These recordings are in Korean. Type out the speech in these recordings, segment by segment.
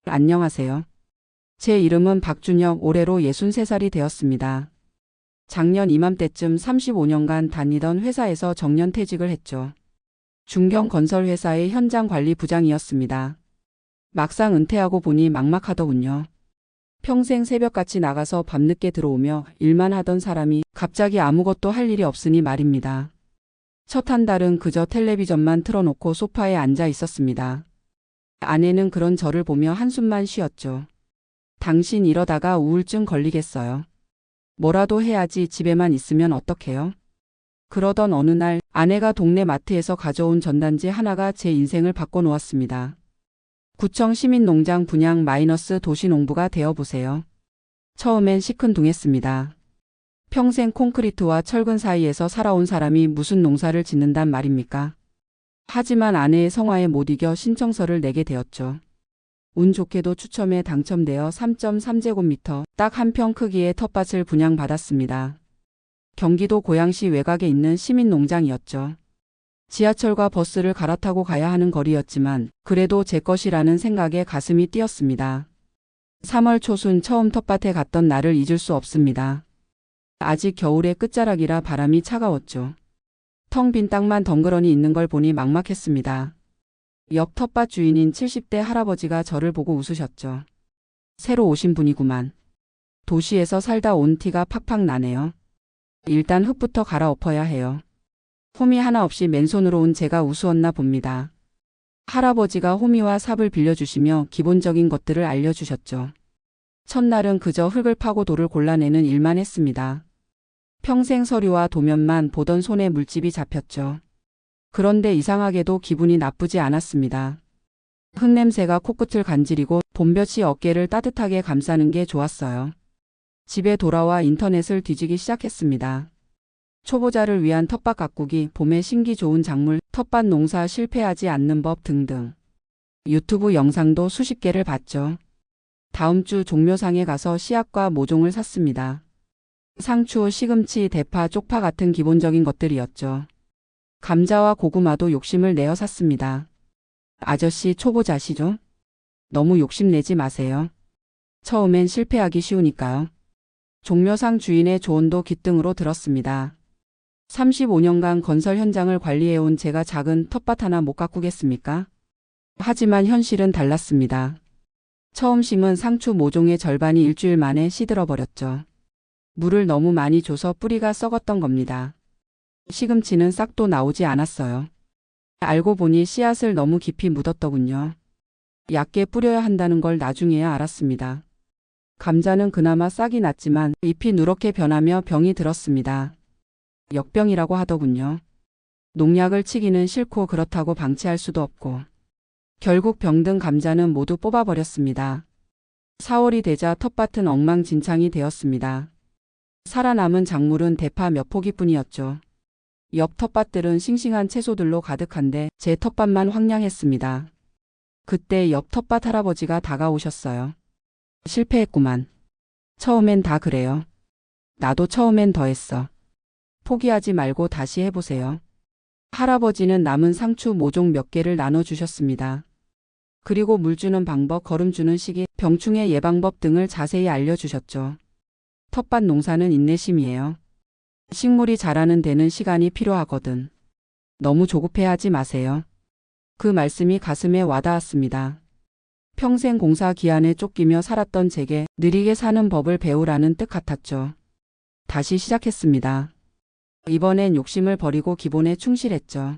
안녕하세요. 제 이름은 박준혁, 올해로 63살이 되었습니다. 작년 이맘때쯤 35년간 다니던 회사에서 정년퇴직을 했죠. 중견건설회사의 현장관리부장이었습니다. 막상 은퇴하고 보니 막막하더군요. 평생 새벽같이 나가서 밤늦게 들어오며 일만 하던 사람이 갑자기 아무것도 할 일이 없으니 말입니다. 첫 한 달은 그저 텔레비전만 틀어놓고 소파에 앉아 있었습니다. 아내는 그런 저를 보며 한숨만 쉬었죠. 당신 이러다가 우울증 걸리겠어요. 뭐라도 해야지, 집에만 있으면 어떡해요? 그러던 어느 날 아내가 동네 마트에서 가져온 전단지 하나가 제 인생을 바꿔놓았습니다. 구청 시민농장 분양 마이너스 도시농부가 되어보세요. 처음엔 시큰둥했습니다. 평생 콘크리트와 철근 사이에서 살아온 사람이 무슨 농사를 짓는단 말입니까? 하지만 아내의 성화에 못 이겨 신청서를 내게 되었죠. 운 좋게도 추첨에 당첨되어 3.3제곱미터 딱 한 평 크기의 텃밭을 분양받았습니다. 경기도 고양시 외곽에 있는 시민농장이었죠. 지하철과 버스를 갈아타고 가야 하는 거리였지만 그래도 제 것이라는 생각에 가슴이 뛰었습니다. 3월 초순 처음 텃밭에 갔던 날을 잊을 수 없습니다. 아직 겨울의 끝자락이라 바람이 차가웠죠. 텅 빈 땅만 덩그러니 있는 걸 보니 막막했습니다. 옆 텃밭 주인인 70대 할아버지가 저를 보고 웃으셨죠. 새로 오신 분이구만. 도시에서 살다 온 티가 팍팍 나네요. 일단 흙부터 갈아엎어야 해요. 호미 하나 없이 맨손으로 온 제가 우스웠나 봅니다. 할아버지가 호미와 삽을 빌려주시며 기본적인 것들을 알려주셨죠. 첫날은 그저 흙을 파고 돌을 골라내는 일만 했습니다. 평생 서류와 도면만 보던 손에 물집이 잡혔죠. 그런데 이상하게도 기분이 나쁘지 않았습니다. 흙냄새가 코끝을 간지리고 봄볕이 어깨를 따뜻하게 감싸는 게 좋았어요. 집에 돌아와 인터넷을 뒤지기 시작했습니다. 초보자를 위한 텃밭 가꾸기, 봄에 심기 좋은 작물, 텃밭 농사 실패하지 않는 법 등등. 유튜브 영상도 수십 개를 봤죠. 다음 주 종묘상에 가서 씨앗과 모종을 샀습니다. 상추, 시금치, 대파, 쪽파 같은 기본적인 것들이었죠. 감자와 고구마도 욕심을 내어 샀습니다. 아저씨 초보자시죠? 너무 욕심내지 마세요. 처음엔 실패하기 쉬우니까요. 종묘상 주인의 조언도 귓등으로 들었습니다. 35년간 건설 현장을 관리해온 제가 작은 텃밭 하나 못 가꾸겠습니까? 하지만 현실은 달랐습니다. 처음 심은 상추 모종의 절반이 일주일 만에 시들어버렸죠. 물을 너무 많이 줘서 뿌리가 썩었던 겁니다. 시금치는 싹도 나오지 않았어요. 알고 보니 씨앗을 너무 깊이 묻었더군요. 얕게 뿌려야 한다는 걸 나중에야 알았습니다. 감자는 그나마 싹이 났지만 잎이 누렇게 변하며 병이 들었습니다. 역병이라고 하더군요. 농약을 치기는 싫고 그렇다고 방치할 수도 없고. 결국 병든 감자는 모두 뽑아버렸습니다. 4월이 되자 텃밭은 엉망진창이 되었습니다. 살아남은 작물은 대파 몇 포기뿐이었죠. 옆 텃밭들은 싱싱한 채소들로 가득한데 제 텃밭만 황량했습니다. 그때 옆 텃밭 할아버지가 다가오셨어요. 실패했구만. 처음엔 다 그래요. 나도 처음엔 더 했어. 포기하지 말고 다시 해보세요. 할아버지는 남은 상추 모종 몇 개를 나눠주셨습니다. 그리고 물 주는 방법, 거름 주는 시기, 병충해 예방법 등을 자세히 알려주셨죠. 텃밭 농사는 인내심이에요. 식물이 자라는 데는 시간이 필요하거든. 너무 조급해하지 마세요. 그 말씀이 가슴에 와닿았습니다. 평생 공사 기한에 쫓기며 살았던 제게 느리게 사는 법을 배우라는 뜻 같았죠. 다시 시작했습니다. 이번엔 욕심을 버리고 기본에 충실했죠.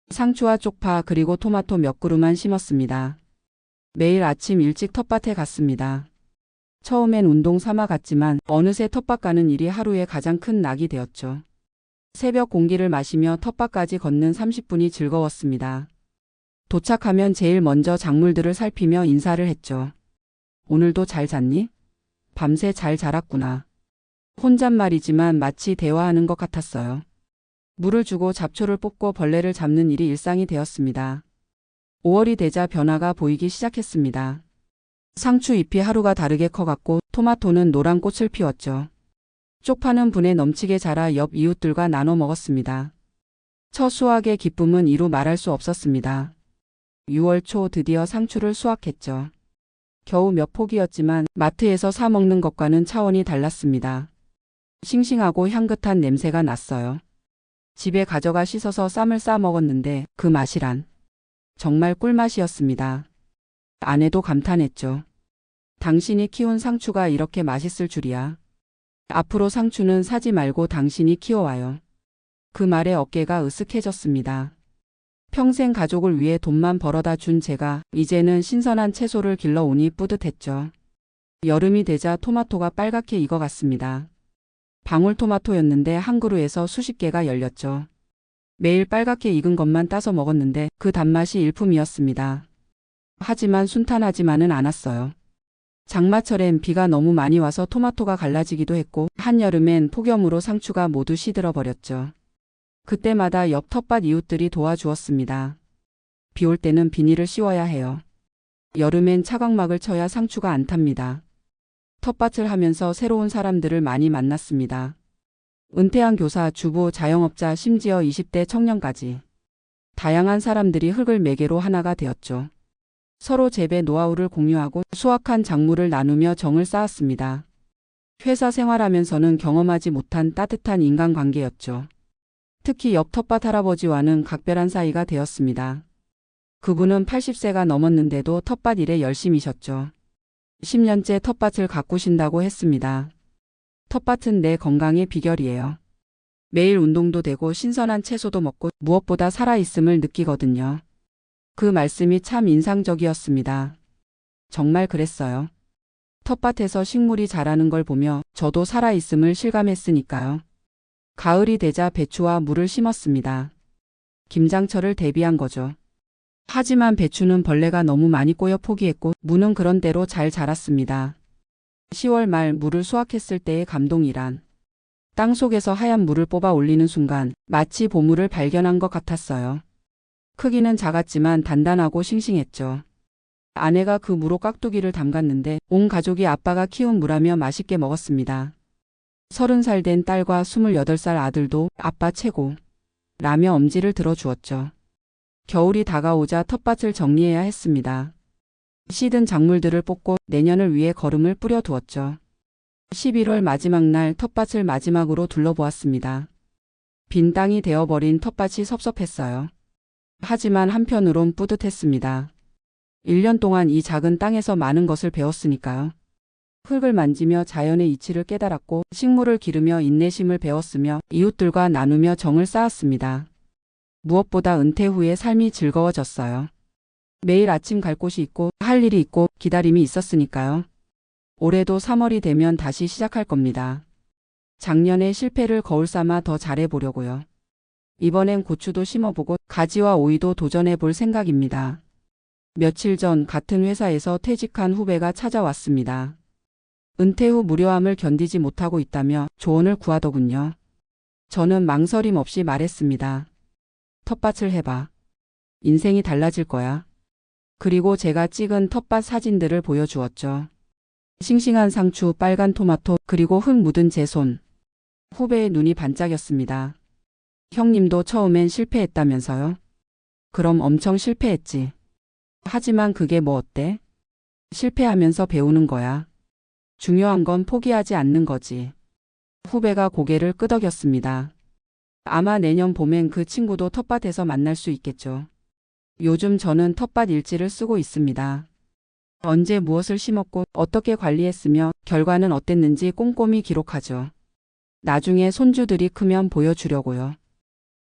상추와 쪽파 그리고 토마토 몇 그루만 심었습니다. 매일 아침 일찍 텃밭에 갔습니다. 처음엔 운동 삼아 갔지만 어느새 텃밭 가는 일이 하루의 가장 큰 낙이 되었죠. 새벽 공기를 마시며 텃밭까지 걷는 30분이 즐거웠습니다. 도착하면 제일 먼저 작물들을 살피며 인사를 했죠. 오늘도 잘 잤니? 밤새 잘 자랐구나. 혼잣말이지만 마치 대화하는 것 같았어요. 물을 주고 잡초를 뽑고 벌레를 잡는 일이 일상이 되었습니다. 5월이 되자 변화가 보이기 시작했습니다. 상추 잎이 하루가 다르게 커갔고 토마토는 노란 꽃을 피웠죠. 쪽파는 분에 넘치게 자라 옆 이웃들과 나눠 먹었습니다. 첫 수확의 기쁨은 이루 말할 수 없었습니다. 6월 초 드디어 상추를 수확했죠. 겨우 몇 포기였지만 마트에서 사 먹는 것과는 차원이 달랐습니다. 싱싱하고 향긋한 냄새가 났어요. 집에 가져가 씻어서 쌈을 싸 먹었는데 그 맛이란 정말 꿀맛이었습니다. 아내도 감탄했죠. 당신이 키운 상추가 이렇게 맛있을 줄이야. 앞으로 상추는 사지 말고 당신이 키워와요. 그 말에 어깨가 으쓱해졌습니다. 평생 가족을 위해 돈만 벌어다 준 제가 이제는 신선한 채소를 길러오니 뿌듯했죠. 여름이 되자 토마토가 빨갛게 익어갔습니다. 방울토마토였는데 한 그루에서 수십 개가 열렸죠. 매일 빨갛게 익은 것만 따서 먹었는데 그 단맛이 일품이었습니다. 하지만 순탄하지만은 않았어요. 장마철엔 비가 너무 많이 와서 토마토가 갈라지기도 했고 한여름엔 폭염으로 상추가 모두 시들어 그때마다 옆 텃밭 이웃들이 도와주었습니다. 비 올 때는 비닐을 씌워야 해요. 여름엔 차광막을 쳐야 상추가 안 탑니다. 텃밭을 하면서 새로운 사람들을 많이 만났습니다. 은퇴한 교사, 주부, 자영업자, 심지어 20대 청년까지. 다양한 사람들이 흙을 매개로 하나가 되었죠. 서로 재배 노하우를 공유하고 수확한 작물을 나누며 정을 쌓았습니다. 회사 생활하면서는 경험하지 못한 따뜻한 인간관계였죠. 특히 옆 텃밭 할아버지와는 각별한 사이가 되었습니다. 그분은 80세가 넘었는데도 텃밭 일에 열심이셨죠. 10년째 텃밭을 가꾸신다고 했습니다. 텃밭은 내 건강의 비결이에요. 매일 운동도 되고 신선한 채소도 먹고 무엇보다 살아있음을 느끼거든요. 그 말씀이 참 인상적이었습니다. 정말 그랬어요. 텃밭에서 식물이 자라는 걸 보며 저도 살아있음을 실감했으니까요. 가을이 되자 배추와 무를 심었습니다. 김장철을 대비한 거죠. 하지만 배추는 벌레가 너무 많이 꼬여 포기했고 무는 그런대로 잘 자랐습니다. 10월 말 무를 수확했을 때의 감동이란 땅 속에서 하얀 무를 뽑아 올리는 순간 마치 보물을 발견한 것 같았어요. 크기는 작았지만 단단하고 싱싱했죠. 아내가 그 무로 깍두기를 담갔는데 온 가족이 아빠가 키운 무라며 맛있게 먹었습니다. 30살 된 딸과 28살 아들도 아빠 최고 라며 엄지를 들어주었죠. 겨울이 다가오자 텃밭을 정리해야 했습니다. 시든 작물들을 뽑고 내년을 위해 거름을 뿌려두었죠. 11월 마지막 날 텃밭을 마지막으로 둘러보았습니다. 빈 땅이 되어버린 텃밭이 섭섭했어요. 하지만 한편으론 뿌듯했습니다. 1년 동안 이 작은 땅에서 많은 것을 배웠으니까요. 흙을 만지며 자연의 이치를 깨달았고 식물을 기르며 인내심을 배웠으며 이웃들과 나누며 정을 쌓았습니다. 무엇보다 은퇴 후에 삶이 즐거워졌어요. 매일 아침 갈 곳이 있고 할 일이 있고 기다림이 있었으니까요. 올해도 3월이 되면 다시 시작할 겁니다. 작년에 실패를 거울 삼아 더 잘해보려고요. 이번엔 고추도 심어보고 가지와 오이도 도전해볼 생각입니다. 며칠 전 같은 회사에서 퇴직한 후배가 찾아왔습니다. 은퇴 후 무료함을 견디지 못하고 있다며 조언을 구하더군요. 저는 망설임 없이 말했습니다. 텃밭을 해봐. 인생이 달라질 거야. 그리고 제가 찍은 텃밭 사진들을 보여주었죠. 싱싱한 상추, 빨간 토마토, 그리고 흙 묻은 제 손. 후배의 눈이 반짝였습니다. 형님도 처음엔 실패했다면서요? 그럼 엄청 실패했지. 하지만 그게 뭐 어때? 실패하면서 배우는 거야. 중요한 건 포기하지 않는 거지. 후배가 고개를 끄덕였습니다. 아마 내년 봄엔 그 친구도 텃밭에서 만날 수 있겠죠. 요즘 저는 텃밭 일지를 쓰고 있습니다. 언제 무엇을 심었고 어떻게 관리했으며 결과는 어땠는지 꼼꼼히 기록하죠. 나중에 손주들이 크면 보여주려고요.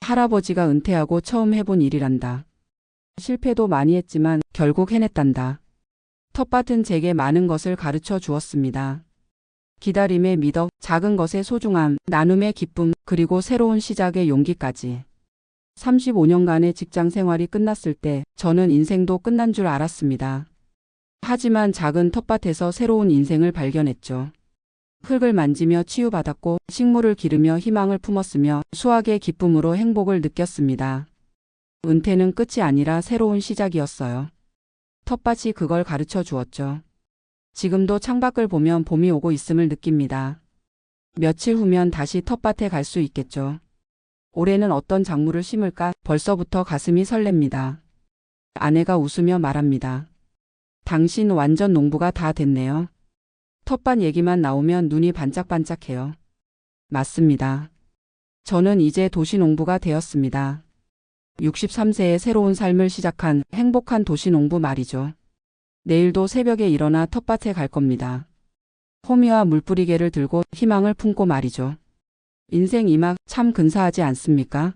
할아버지가 은퇴하고 처음 해본 일이란다. 실패도 많이 했지만 결국 해냈단다. 텃밭은 제게 많은 것을 가르쳐 주었습니다. 기다림의 미덕, 작은 것의 소중함, 나눔의 기쁨, 그리고 새로운 시작의 용기까지. 35년간의 직장 생활이 끝났을 때 저는 인생도 끝난 줄 알았습니다. 하지만 작은 텃밭에서 새로운 인생을 발견했죠. 흙을 만지며 치유받았고 식물을 기르며 희망을 품었으며 수확의 기쁨으로 행복을 느꼈습니다. 은퇴는 끝이 아니라 새로운 시작이었어요. 텃밭이 그걸 가르쳐 주었죠. 지금도 창밖을 보면 봄이 오고 있음을 느낍니다. 며칠 후면 다시 텃밭에 갈 수 있겠죠. 올해는 어떤 작물을 심을까 벌써부터 가슴이 설렙니다. 아내가 웃으며 말합니다. 당신 완전 농부가 다 됐네요. 텃밭 얘기만 나오면 눈이 반짝반짝해요. 맞습니다. 저는 이제 도시농부가 되었습니다. 63세에 새로운 삶을 시작한 행복한 도시농부 말이죠. 내일도 새벽에 일어나 텃밭에 갈 겁니다. 호미와 물뿌리개를 들고 희망을 품고 말이죠. 인생 이막 참 근사하지 않습니까?